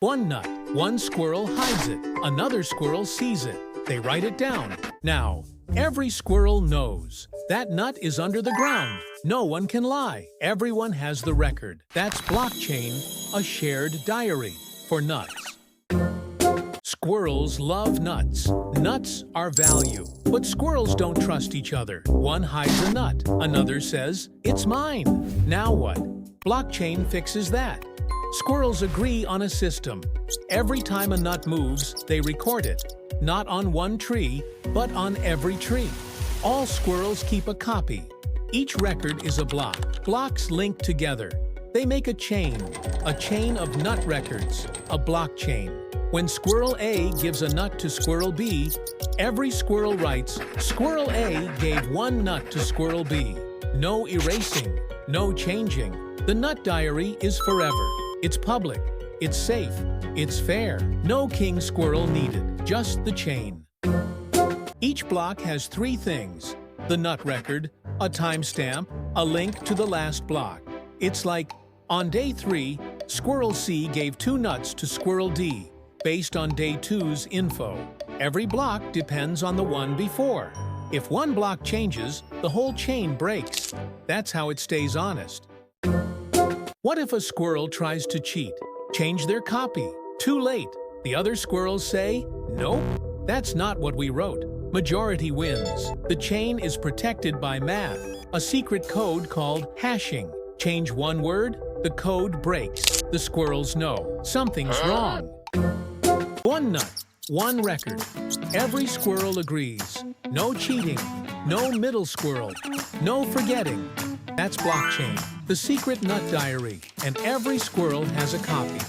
One nut. One squirrel hides it. Another squirrel sees it. They write it down. Now, every squirrel knows that nut is under the ground. No one can lie. Everyone has the record. That's blockchain, a shared diary for nuts. Squirrels love nuts. Nuts are value. But squirrels don't trust each other. One hides a nut. Another says, "It's mine." Now what? Blockchain fixes that. Squirrels agree on a system. Every time a nut moves, they record it. Not on one tree, but on every tree. All squirrels keep a copy. Each record is a block. Blocks link together. They make a chain of nut records, a blockchain. When Squirrel A gives a nut to Squirrel B, every squirrel writes, "Squirrel A gave one nut to Squirrel B." No erasing, no changing. The nut diary is forever. It's public, it's safe, it's fair. No king squirrel needed, just the chain. Each block has three things: the nut record, a timestamp, a link to the last block. It's like, on day 3, Squirrel C gave 2 nuts to Squirrel D, based on day 2's info. Every block depends on the one before. If one block changes, the whole chain breaks. That's how it stays honest. What if a squirrel tries to cheat? Change their copy. Too late. The other squirrels say, "Nope, that's not what we wrote." Majority wins. The chain is protected by math, a secret code called hashing. Change one word, the code breaks. The squirrels know something's wrong. One nut, one record. Every squirrel agrees. No cheating, no middle squirrel, no forgetting. That's blockchain, the secret nut diary, and every squirrel has a copy.